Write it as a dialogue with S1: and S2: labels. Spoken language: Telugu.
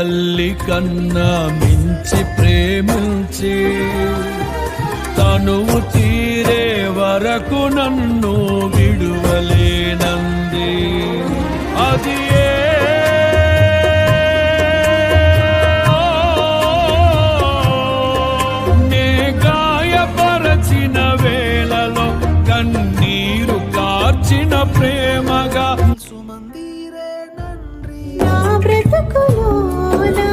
S1: తల్లి కన్నా మించి ప్రేమించి తనువు తీరే వరకు నన్ను విడువలేనంది. అది నే గాయపరచిన వేళలో కన్నీరు కార్చిన ప్రేమగా
S2: నా బ్రతుకులోనా